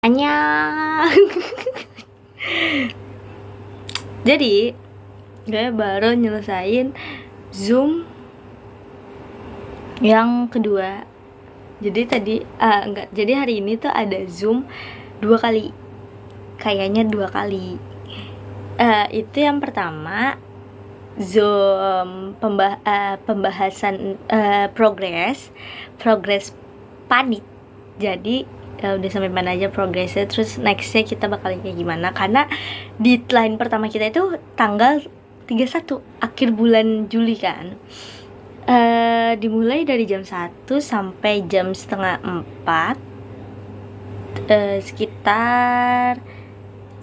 Annyeong. Jadi gue baru nyelesain Zoom yang kedua. Jadi jadi hari ini tuh ada Zoom 2 kali. Kayaknya 2 kali. Itu yang pertama Zoom pembahasan progres panit. Jadi udah sampai mana aja progresnya, terus nextnya kita bakal kayak gimana, karena deadline pertama kita itu tanggal 31 akhir bulan Juli kan. Dimulai dari jam 1 sampai jam setengah 4, sekitar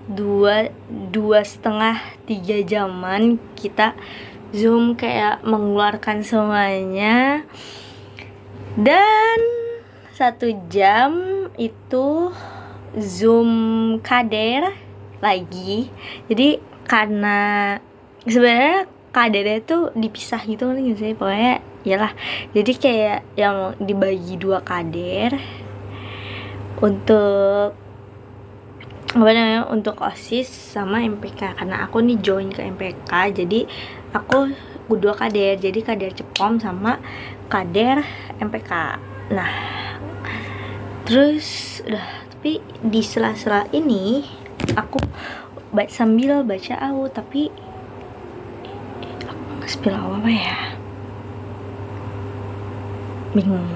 2,5-3 jaman kita Zoom kayak mengeluarkan semuanya. Dan 1 jam itu Zoom kader lagi. Jadi karena sebenarnya kadernya tuh dipisah gitu nih sih, pokoknya iyalah. Jadi kayak yang dibagi 2 kader untuk untuk OSIS sama MPK, karena aku nih join ke MPK, jadi aku 2 kader, jadi kader Cepom sama kader MPK. Nah, terus tapi di sela-sela ini aku sambil baca AU, tapi aku nge-spill apa ya, bingung.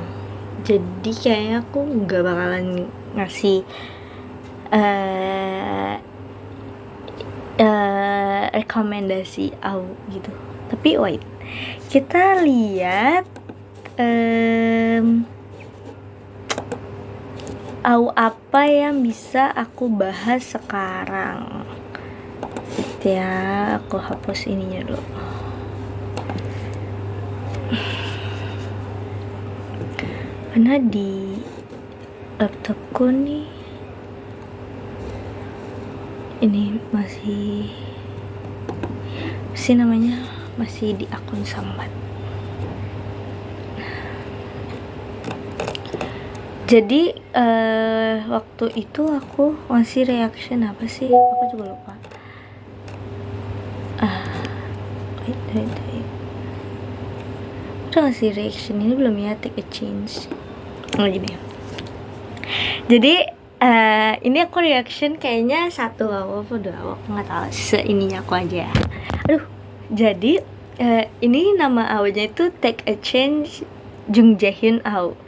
Jadi kayaknya aku gak bakalan ngasih rekomendasi AU gitu. Tapi wait, kita lihat apa yang bisa aku bahas sekarang. Ya, aku hapus ininya dulu. Karena di laptopku nih ini masih di akun sambat. Jadi waktu itu aku ngasih reaction apa sih? Aku juga lupa. Wait. Udah ngasih reaction ini belum ya? Take a change. Gini. Jadi ini aku reaction kayaknya 1 awal atau 2 awal, nggak tahu. Seininya aku aja. Aduh. Jadi ini nama awalnya itu Take a Change Jung Jae-hyun AU.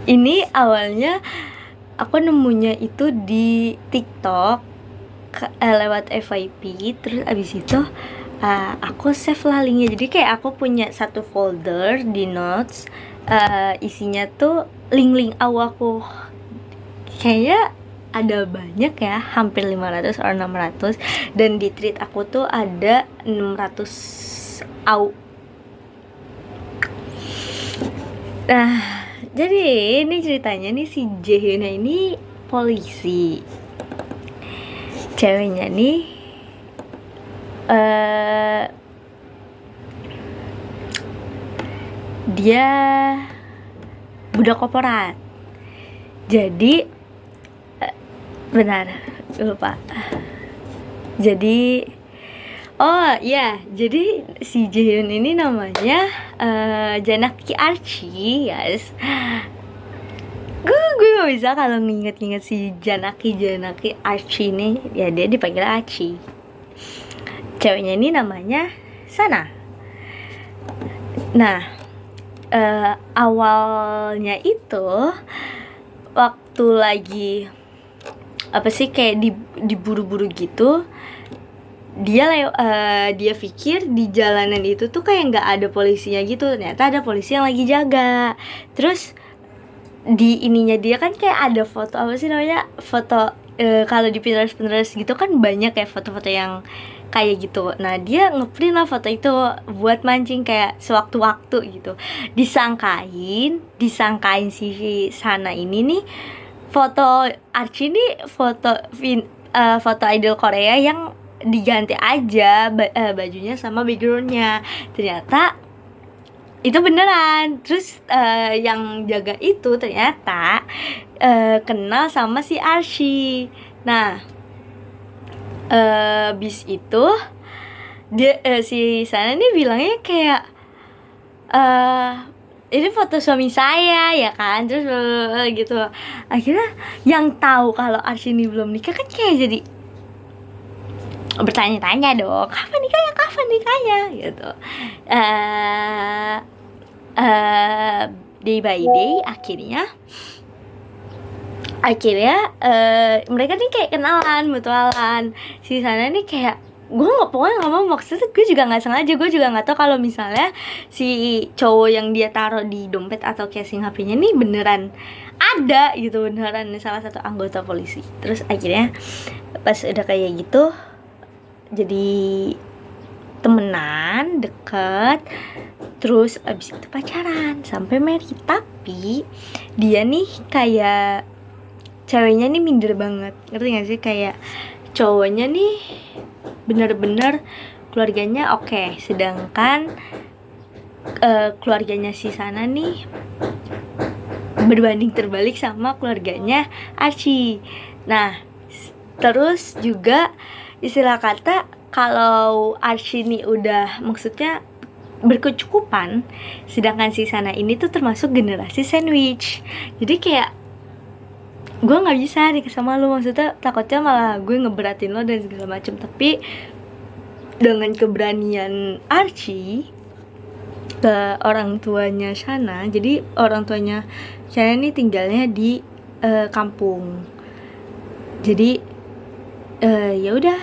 Ini awalnya aku nemunya itu di TikTok lewat FYP, terus abis itu aku save lah linknya. Jadi kayak aku punya 1 folder di notes, isinya tuh link-link AU aku. Kayaknya ada banyak ya, hampir 500 atau 600, dan di tweet aku tuh ada 600 AU. Nah, jadi ini ceritanya nih, si Jaehyun ini polisi. Ceweknya nih dia budak korporat. Jadi benar, lupa. Jadi jadi si Jaehyun ini namanya Janaki Archie, guys. Gue gak bisa kalau nginget si Janaki Archie ini, ya dia dipanggil Archie. Ceweknya ini namanya Sana. Nah, awalnya itu waktu lagi apa sih, kayak diburu-buru gitu, dia pikir di jalanan itu tuh kayak nggak ada polisinya gitu, ternyata ada polisi yang lagi jaga. Terus di ininya dia kan kayak ada foto apa sih namanya, foto kalau di Pinterest gitu kan banyak kayak foto-foto yang kayak gitu. Nah, dia ngeprint lah foto itu buat mancing kayak sewaktu-waktu gitu. Disangkain si Sana ini nih foto Archie nih foto idol Korea yang diganti aja bajunya sama backgroundnya. Ternyata itu beneran. Terus yang jaga itu ternyata kenal sama si Arsy. Nah, bis itu dia si Sana nih bilangnya kayak ini foto suami saya ya kan, terus gitu. Akhirnya yang tahu kalau Arsy ini belum nikah kan kayak jadi bertanya-tanya dong, kapan nikahnya gitu. Day by day akhirnya mereka nih kayak kenalan, mutualan. Si Sana nih kayak pokoknya nggak mau, maksudnya gue juga nggak sengaja, gue juga nggak tahu kalau misalnya si cowok yang dia taruh di dompet atau casing HP-nya nih beneran ada gitu, beneran salah satu anggota polisi. Terus akhirnya pas udah kayak gitu jadi temenan, deket, terus abis itu pacaran sampai married. Tapi dia nih kayak ceweknya nih minder banget, ngerti gak sih? Kayak cowoknya nih bener-bener keluarganya oke, sedangkan keluarganya si Sana nih berbanding terbalik sama keluarganya Arsy. Nah, terus juga istilah kata kalau Arsy nih udah maksudnya berkecukupan, sedangkan si Sana ini tuh termasuk generasi sandwich. Jadi kayak gue nggak bisa nikah sama lu, maksudnya takutnya malah gue ngeberatin lo dan segala macem. Tapi dengan keberanian Arsy ke orang tuanya Sana, jadi orang tuanya Sana ini tinggalnya di kampung. Jadi ya udah,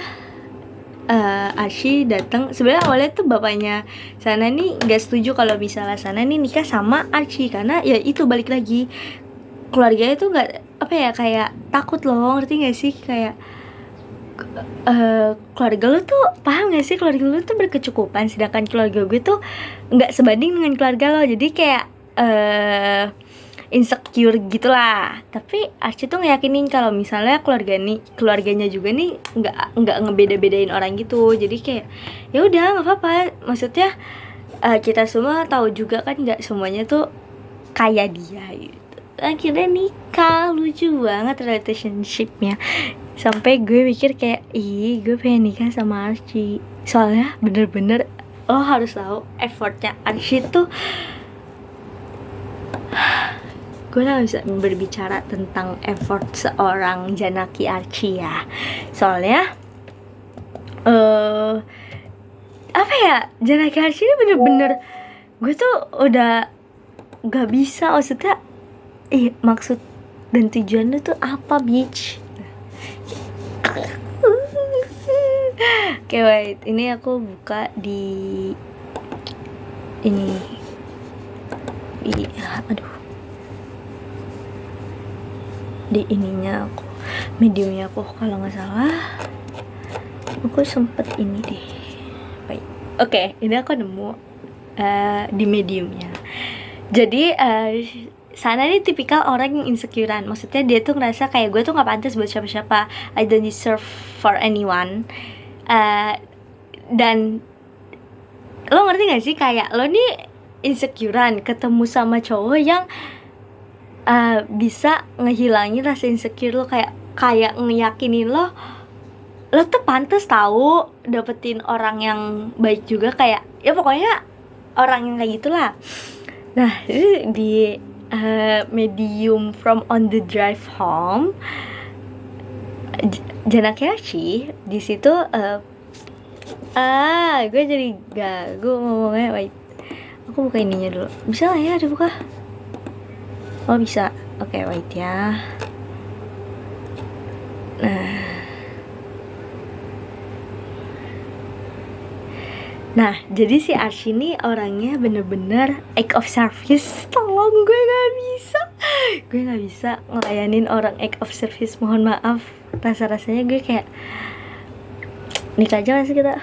Arsy datang. Sebenarnya awalnya tuh bapaknya Sana nih nggak setuju kalau misalnya Sana nih nikah sama Arsy, karena ya itu balik lagi keluarganya tuh nggak apa ya, kayak takut loh, ngerti nggak sih? Kayak keluarga lu tuh, paham gak sih, keluarga lu tuh berkecukupan, sedangkan keluarga gue tuh nggak sebanding dengan keluarga lo. Jadi kayak insecure gitulah. Tapi Arsy tuh ngeyakinin kalau misalnya keluarganya juga nih nggak ngebeda-bedain orang gitu. Jadi kayak ya udah nggak apa-apa, maksudnya kita semua tahu juga kan nggak semuanya tuh kayak dia gitu. Akhirnya nikah, lucu banget relationshipnya. Sampai gue mikir kayak, gue pengen nikah sama Arsy. Soalnya bener-bener lo harus tahu effortnya Arsy tuh. Gue gak bisa berbicara tentang effort seorang Janaki Arsy ya. Soalnya apa ya, Janaki Arsy ini bener-bener gue tuh udah gak bisa, maksudnya maksud dan tujuan lu tuh apa, bitch? Oke, wait, ini aku buka di ini di di ininya aku, mediumnya aku kalau nggak salah. Aku sempet ini deh. Baik. Oke, ini aku nemu di mediumnya. Jadi Sana ini tipikal orang yang insecurean. Maksudnya dia tuh ngerasa kayak gue tuh gak pantas buat siapa-siapa, I don't deserve for anyone. Dan lo ngerti gak sih, kayak lo nih insecurean ketemu sama cowok yang bisa ngehilangin rasa insecure lo, kayak ngeyakinin lo tuh pantas tahu dapetin orang yang baik juga, kayak ya pokoknya orang yang kayak gitulah. Nah, di medium from on the drive home, Janaki Arsy di situ gue jadi gagu ngomongnya. Wait, aku buka ininya dulu, bisa lah ya dibuka? Oh bisa, oke, wait ya. Nah, jadi si Arsy ini orangnya bener-bener act of service. Tolong, gue gak bisa ngelayanin orang act of service, mohon maaf. Rasa-rasanya gue kayak nikah aja gak sih kita?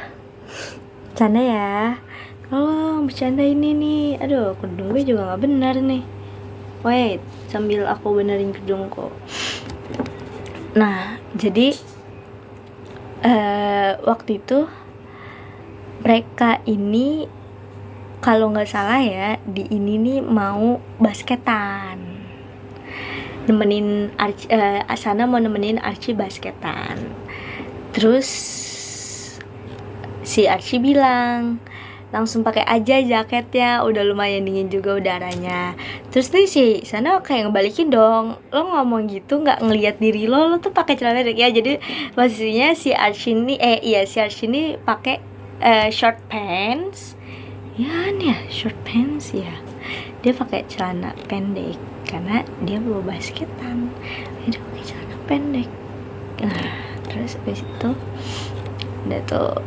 Bercanda ya, tolong bercanda ini nih. Aduh, kerudung gue juga gak benar nih. Wait, sambil aku benerin kerudungku. Nah, jadi waktu itu mereka ini kalau nggak salah ya, di ini nih mau basketan, nemenin Sana mau nemenin Archie basketan. Terus si Archie bilang, langsung pakai aja jaketnya, udah lumayan dingin juga udaranya. Terus nih si Sana kayak ngebalikin dong, lo ngomong gitu nggak ngelihat diri lo tuh pakai celana pendek ya. Jadi posisinya si Archie ini si Archie ini pakai short pants ya nih ya, short pants ya, dia pakai celana pendek karena dia bawa basketan, dia pakai celana pendek. Nah terus habis itu udah tuh.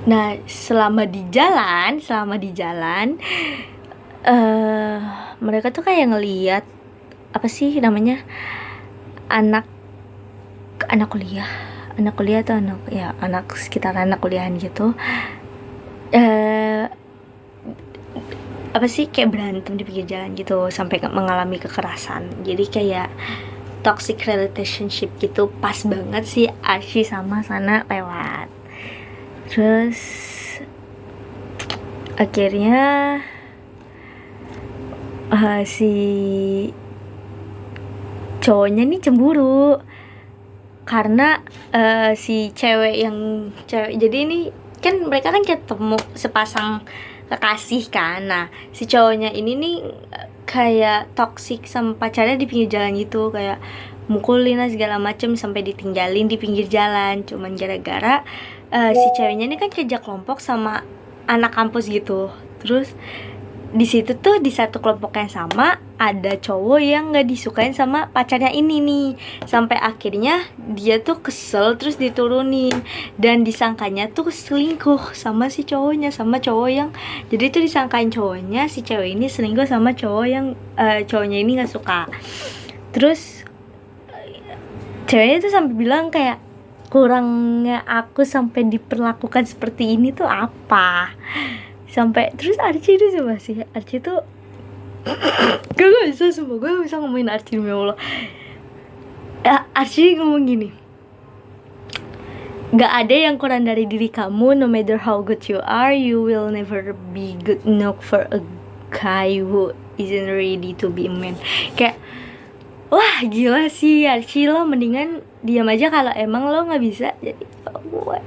Nah selama di jalan mereka tuh kayak ngeliat apa sih namanya, anak kuliah atau anak sekitar anak kuliahan gitu, apa sih kayak berantem di pinggir jalan gitu sampai mengalami kekerasan. Jadi kayak toxic relationship gitu. Pas banget sih Archie sama Sana lewat. Terus akhirnya si cowoknya nih cemburu karena si cewek jadi ini kan mereka kan ketemu sepasang kekasih kan. Nah si cowoknya ini nih kayak toksik sama pacarnya di pinggir jalan gitu, kayak mukulin lah segala macem sampai ditinggalin di pinggir jalan, cuman gara-gara si ceweknya ini kan kerja kelompok sama anak kampus gitu. Terus di situ tuh di satu kelompok yang sama ada cowok yang nggak disukain sama pacarnya ini nih, sampai akhirnya dia tuh kesel terus diturunin dan disangkanya tuh selingkuh sama si cowoknya, sama cowok yang jadi tuh disangkain cowoknya si cewek ini selingkuh sama cowok yang cowoknya ini nggak suka. Terus ceweknya tuh sampai bilang kayak, kurangnya aku sampai diperlakukan seperti ini tuh apa? Sampai terus Archie itu coba sih, Archie tuh gue gak bisa, sumpah gue gak bisa ngomongin Archie, demi Allah. Archie ngomong gini, gak ada yang kurang dari diri kamu, no matter how good you are, you will never be good enough for a guy who isn't ready to be a man. Kayak wah gila sih Archie, lo mendingan diam aja kalau emang lo gak bisa jadi gue.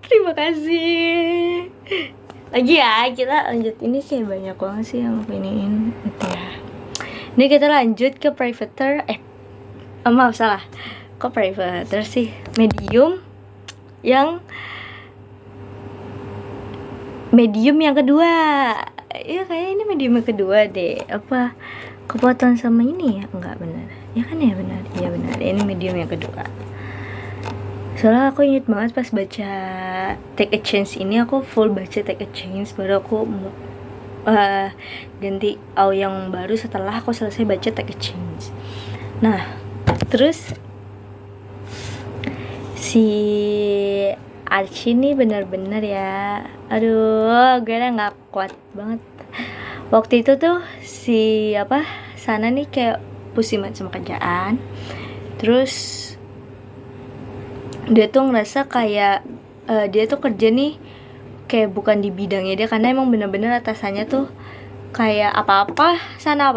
Terima kasih. Lagi ya, kita lanjut. Ini kayak banyak banget sih yang aku iniin gitu ya. Ini kita lanjut ke privater. Maaf salah. Kok privater sih? Medium yang kedua. Ya kayaknya ini medium yang kedua deh. Apa kepotong sama ini ya? Enggak benar. Ya kan ya benar. Iya benar. Ini medium yang kedua. Soalnya aku inget banget pas baca Take a Chance ini, aku full baca Take a Chance, baru aku ganti yang baru setelah aku selesai baca Take a Chance. Nah terus si Archie nih bener-bener ya, aduh gue udah gak kuat banget. Waktu itu tuh si Sana nih kayak pusing banget sama kerjaan. Terus dia tuh ngerasa kayak dia tuh kerja nih kayak bukan di bidangnya dia, karena emang bener-bener atasannya tuh kayak apa-apa sana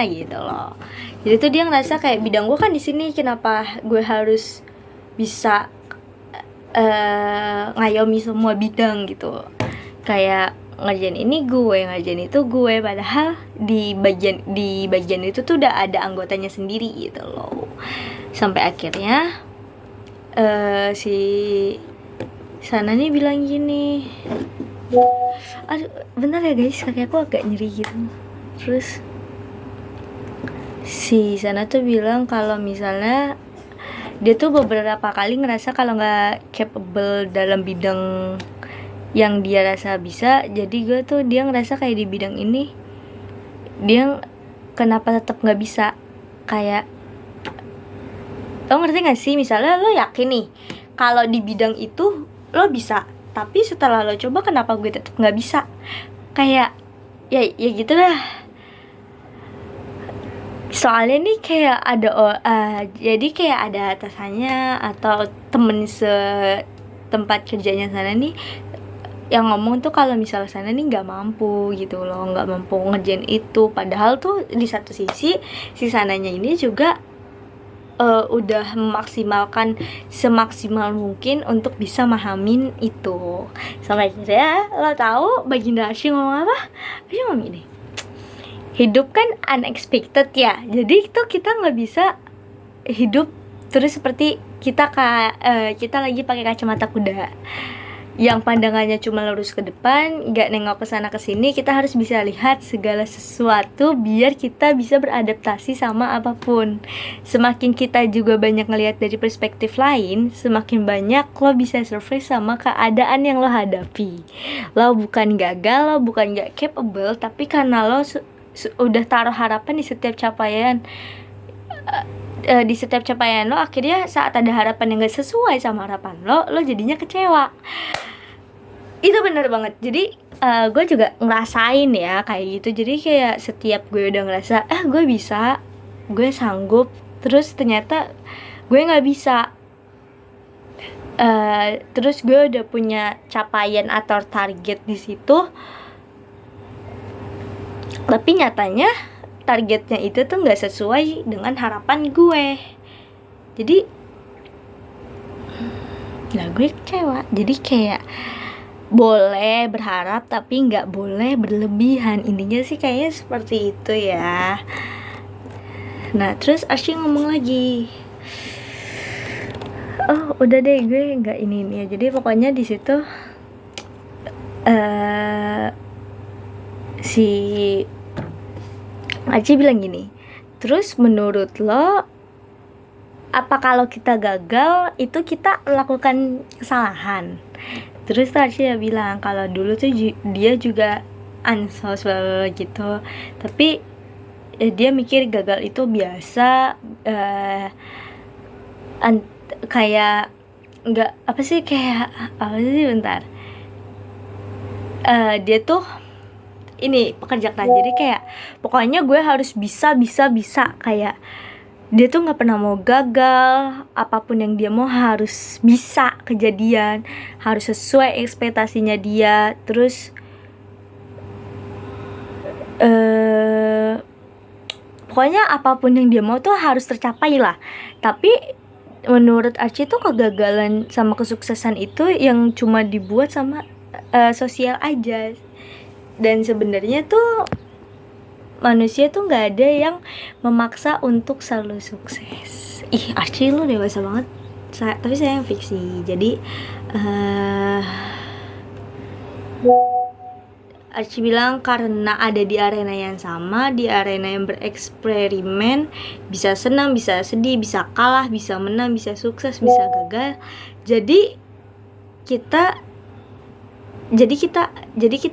gitu loh. Jadi tuh dia ngerasa kayak bidang gue kan di sini, kenapa gue harus bisa ngayomi semua bidang gitu, kayak ngerjain ini gue, ngerjain itu gue, padahal di bagian itu tuh udah ada anggotanya sendiri gitu loh. Sampai akhirnya si Sana nih bilang gini, aduh bentar ya guys, kaki aku agak nyeri gitu. Terus si Sana tuh bilang kalau misalnya dia tuh beberapa kali ngerasa kalau nggak capable dalam bidang yang dia rasa bisa, jadi dia ngerasa kayak di bidang ini dia kenapa tetap nggak bisa. Kayak lo ngerti gak sih, misalnya lo yakin nih kalau di bidang itu lo bisa, tapi setelah lo coba kenapa gue tetap gak bisa. Kayak ya gitu dah. Soalnya nih kayak ada jadi kayak ada atasannya atau temen tempat kerjanya sana nih yang ngomong tuh kalau misalnya sana nih nggak mampu gitu loh, nggak mampu ngerjain itu. Padahal tuh di satu sisi si sananya ini juga udah memaksimalkan semaksimal mungkin untuk bisa mahamin itu. Sampai akhirnya lo tahu baginda Arsy ngomong apa? Arsy ngomong gini, hidup kan unexpected ya, jadi itu kita nggak bisa hidup terus seperti kita lagi pakai kacamata kuda yang pandangannya cuma lurus ke depan, nggak nengok ke sana ke sini. Kita harus bisa lihat segala sesuatu biar kita bisa beradaptasi sama apapun. Semakin kita juga banyak ngelihat dari perspektif lain, semakin banyak lo bisa survive sama keadaan yang lo hadapi. Lo bukan gagal, lo bukan nggak capable, tapi karena lo udah taruh harapan di setiap capaian lo, akhirnya saat ada harapan yang gak sesuai sama harapan lo jadinya kecewa. Itu bener banget. Jadi gue juga ngerasain ya kayak gitu. Jadi kayak setiap gue udah ngerasa gue bisa, gue sanggup, terus ternyata gue gak bisa, terus gue udah punya capaian atau target di situ, tapi nyatanya targetnya itu tuh nggak sesuai dengan harapan gue. Jadi gue kecewa. Jadi kayak boleh berharap tapi nggak boleh berlebihan. Intinya sih kayaknya seperti itu ya. Nah terus Arsy ngomong lagi, oh udah deh gue nggak ini ya. Jadi pokoknya di situ si Arsy bilang gini, terus menurut lo apa kalau kita gagal itu kita melakukan kesalahan? Terus Arsy bilang kalau dulu tuh dia juga ansos gitu, tapi dia mikir gagal itu biasa, kayak nggak apa sih bentar, dia tuh ini pekerja keras, jadi kayak pokoknya gue harus bisa kayak dia tuh nggak pernah mau gagal. Apapun yang dia mau harus bisa kejadian, harus sesuai ekspektasinya dia. Terus pokoknya apapun yang dia mau tuh harus tercapai lah. Tapi menurut Arsy tuh kegagalan sama kesuksesan itu yang cuma dibuat sama sosial aja. Dan sebenarnya tuh manusia tuh nggak ada yang memaksa untuk selalu sukses. Arsy lu dewasa banget. Tapi saya yang fiksi. Jadi Arsy bilang karena ada di arena yang sama, di arena yang bereksperimen, bisa senang, bisa sedih, bisa kalah, bisa menang, bisa sukses, bisa gagal. Jadi kita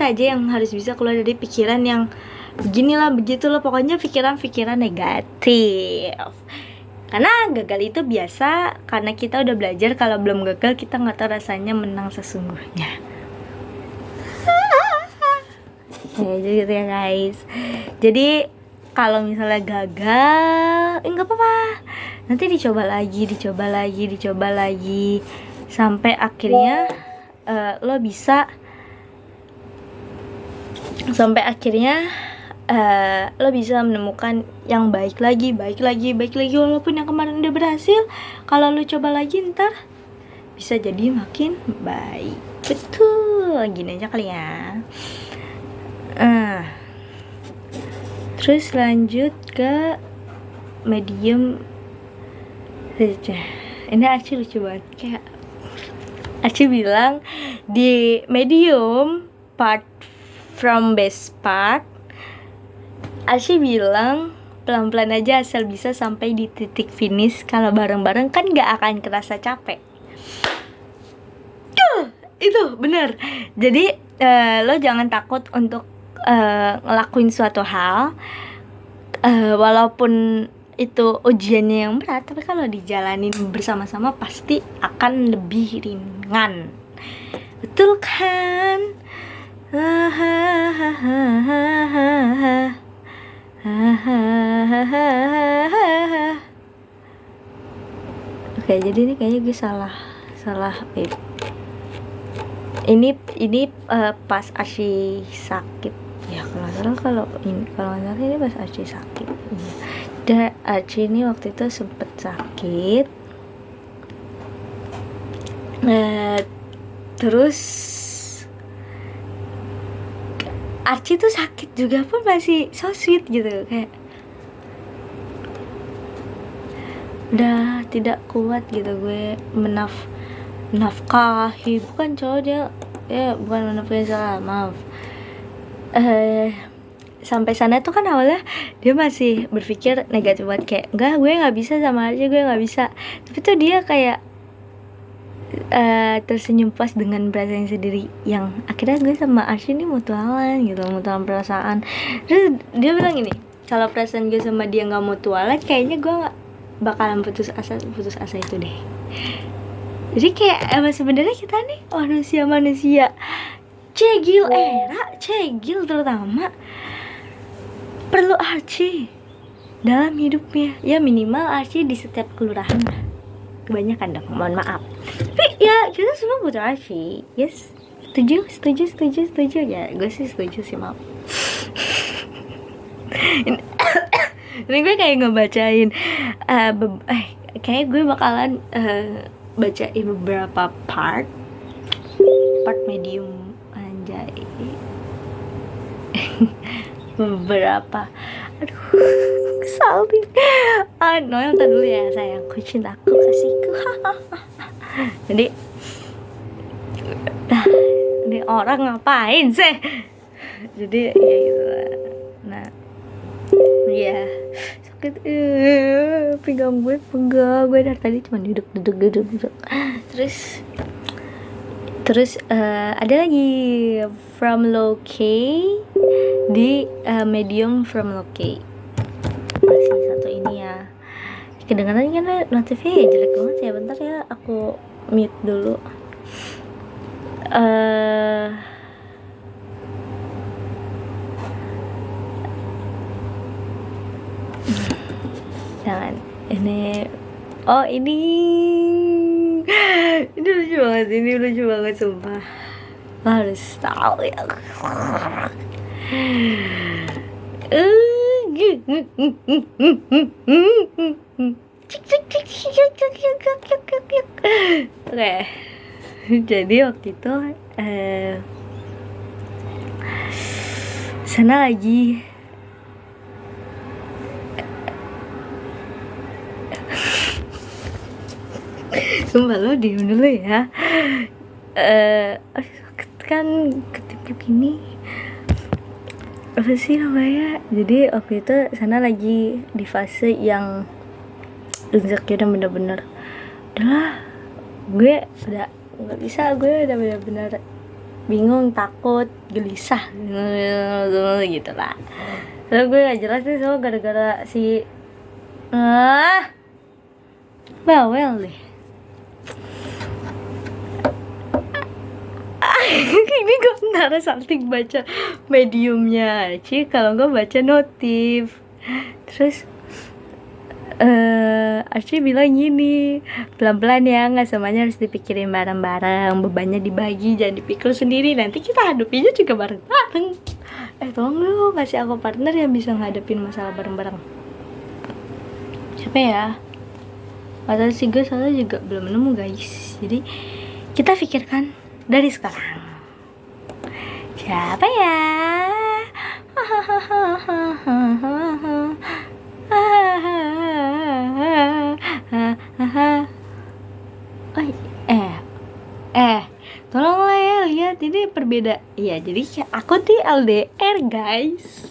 aja yang harus bisa keluar dari pikiran yang beginilah begitulah, pokoknya pikiran negatif. Karena gagal itu biasa, karena kita udah belajar kalau belum gagal kita nggak tahu rasanya menang sesungguhnya. Ya gitu ya guys. Jadi kalau misalnya gagal, nggak apa-apa, nanti dicoba lagi sampai akhirnya lo bisa, lo bisa menemukan yang baik lagi walaupun yang kemarin udah berhasil. Kalau lo coba lagi ntar bisa jadi makin baik. Betul, gini aja kali ya. Terus lanjut ke medium saja. Ini Arsy lucu banget, kayak Arsy bilang di medium part from best part, Arsy bilang pelan-pelan aja asal bisa sampai di titik finish. Kalau bareng-bareng kan gak akan kerasa capek. Itu bener. Jadi lo jangan takut untuk ngelakuin suatu hal, walaupun itu ujiannya yang berat, tapi kalau dijalanin bersama-sama pasti akan lebih ringan. Betul kan? Oke, jadi ini kayaknya gue salah wait. Ini pas Archie sakit ya, kalau nggak salah ini pas Archie sakit. Dan Archie ini waktu itu sempet sakit. Terus Archie tuh sakit juga pun masih so sweet gitu, kayak udah tidak kuat gitu gue menafkahi, bukan cowok dia ya, bukan menafkahi, salah, maaf. Sampai sana tuh kan awalnya dia masih berpikir negatif banget, kayak enggak, gue nggak bisa sama Archie, gue nggak bisa. Tapi tuh dia kayak tersenyum pas dengan perasaan sendiri, yang akhirnya gue sama Archie ini mutualan gitu, mutualan perasaan. Terus dia bilang gini, kalau perasaan gue sama dia nggak mutualan, kayaknya gue nggak bakalan putus asa itu deh. Jadi kayak emang sebenarnya kita nih manusia cegil terutama perlu Archie dalam hidupnya. Ya minimal Archie di setiap kelurahan lah. Kebanyakan dong, mohon maaf. Tapi ya kita semua butuh Archie. Yes, setuju ya. Gue sih setuju sih, maaf. Ini gue kayak ngebacain kayak gue bakalan bacain beberapa part medium, anjay. Beberapa, aduh, salting. Noel, ntar dulu ya sayangku, cintaku, kasihku. Jadi ini orang ngapain sih? Jadi ya gitu lah. Nah, ya sakit, pinggang gue dari tadi cuma duduk. Terus ada lagi From Loki di medium From Loki, masih satu ini ya. Kedengaran kan notifnya jelek banget ya, bentar ya aku mute dulu. Jangan, ini ini lucu banget sumpah, lo harus tahu ya. Oke, jadi waktu itu sana lagi sumpah, lo diem dulu ya. Kan ketipu gini, apa sih namanya? Jadi waktu itu sana lagi di fase yang insecure, bener-bener udahlah, gue udah nggak bisa, gue udah bener-bener bingung, takut, gelisah gitu lah. Terus gue gak jelas sih, so gara-gara si bawel deh. Ini gue nara salting baca mediumnya Archie, kalau gue baca notif. Terus Archie bilang gini, pelan-pelan ya, nggak semuanya harus dipikirin bareng-bareng, bebannya dibagi, jangan dipikul sendiri, nanti kita hadapinya juga bareng-bareng. Tolong lu kasih aku partner yang bisa ngadepin masalah bareng-bareng. Siapa ya? Padahal sih gue soalnya juga belum nemu guys, jadi kita pikirkan dari sekarang. Siapa ya? Tolonglah ya, lihat ini perbedaan. Iya, jadi aku di LDR guys,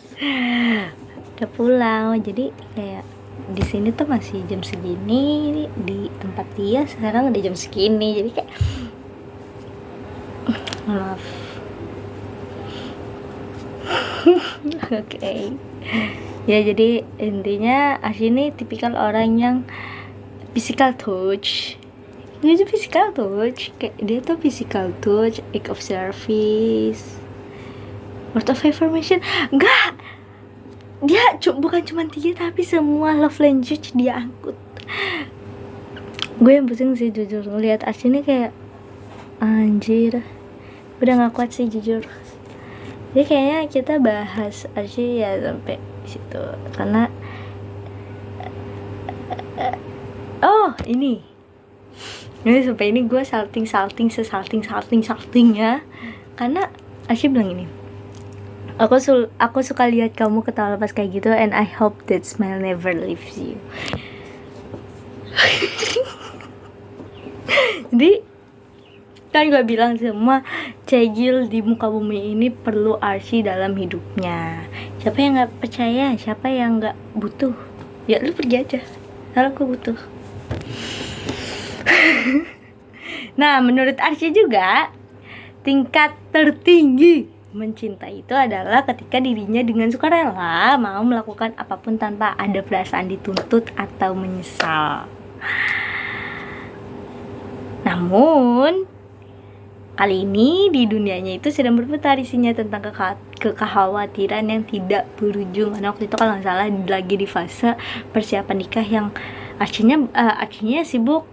udah pulang. Jadi kayak di sini tuh masih jam segini, di tempat dia sekarang udah jam segini. Jadi kayak maaf. Oke. Ya, jadi intinya Archie ini tipikal orang yang physical touch. Dia tuh physical touch, kayak dia tuh physical touch, act of service, word of affirmation. Enggak, dia bukan cuma 3 tapi semua love language dia angkut. Gue yang pusing sih jujur ngeliat Arsy ini kayak anjir, udah gak kuat sih jujur. Jadi kayaknya kita bahas Arsy ya sampai situ karena ini sampai ini gue salting ya karena Arsy bilang ini, aku suka lihat kamu ketawa pas kayak gitu, and I hope that smile never leaves you. Jadi kan gue bilang semua cegil di muka bumi ini perlu Arsy dalam hidupnya. Siapa yang nggak percaya, siapa yang nggak butuh, ya lu pergi aja kalau gue butuh. Nah, menurut Arsy juga tingkat tertinggi mencintai itu adalah ketika dirinya dengan sukarela mau melakukan apapun tanpa ada perasaan dituntut atau menyesal. Namun kali ini di dunianya itu sedang berputar isinya tentang kekhawatiran yang tidak berujung. Karena waktu itu kalau nggak salah lagi di fase persiapan nikah yang Arsynya sibuk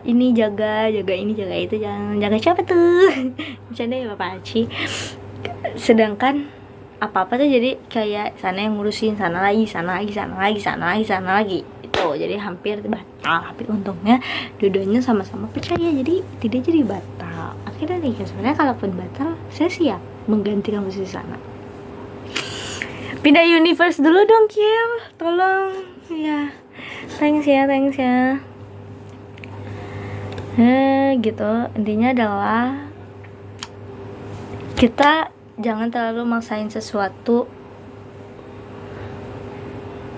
ini jaga ini jaga itu, jangan jaga siapa tuh bercanda ya Bapak Arsy. Sedangkan apa-apa tuh jadi kayak sana yang ngurusin, sana lagi itu jadi hampir batal. Tapi untungnya dua-duanya sama-sama percaya jadi tidak jadi batal. Akhirnya nikah. Sebenarnya kalaupun batal saya siap menggantikan posisi sana. Pindah universe dulu dong Kim, tolong ya. Thanks ya gitu. Intinya adalah kita jangan terlalu maksain sesuatu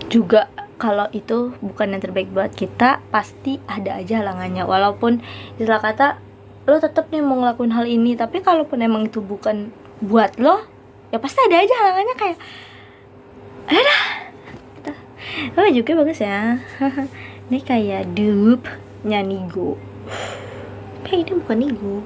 juga. Kalau itu bukan yang terbaik buat kita, pasti ada aja halangannya. Walaupun istilah kata lo tetap nih mau ngelakuin hal ini, tapi kalaupun emang itu bukan buat lo, ya pasti ada aja halangannya. Kayak juga bagus ya. Ini kayak dupe-nya Nigo. Kayak ini bukan Nigo.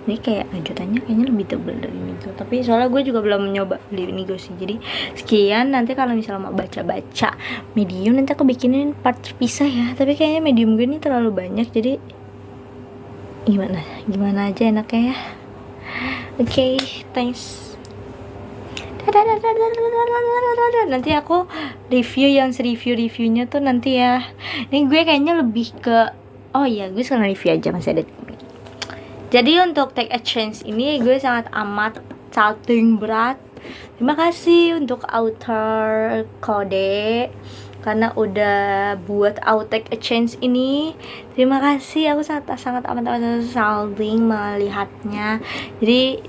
Ini kayak lanjutannya kayaknya lebih tebal dari Nigo. Tapi soalnya gue juga belum nyoba beli Nigo sih. Jadi sekian, nanti kalau misalnya mau baca-baca medium nanti aku bikinin part terpisah ya. Tapi kayaknya medium gue ini terlalu banyak, jadi gimana aja enaknya ya. Oke, thanks. Nanti aku review yang reviewnya tuh nanti ya. Ini gue kayaknya lebih ke gue sekarang review aja, masih ada. Jadi untuk take a chance ini gue sangat amat salting berat. Terima kasih untuk author Kode karena udah buat take a chance ini. Terima kasih, aku sangat amat salting melihatnya. Jadi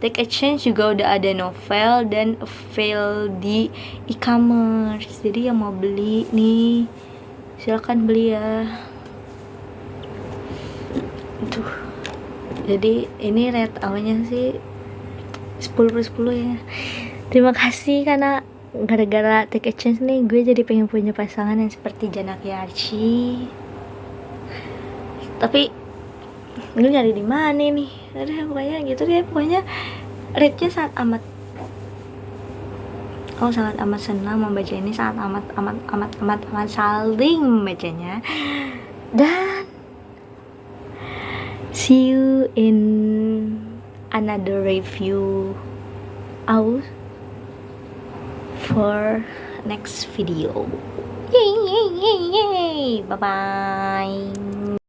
take a chance juga udah ada novel dan avail di e-commerce. Jadi yang mau beli nih silakan beli ya. Tuh. Jadi ini rate awalnya sih 10/10 ya. Terima kasih karena gara-gara take a chance nih gue jadi pengen punya pasangan yang seperti Janaki Arsy. Tapi lu nyari di mana nih? Ada pokoknya gitu deh. Pokoknya rate-nya sangat amat senang membaca ini, sangat amat saling membacanya. Dan see you in another review out for next video. Yay! Bye bye.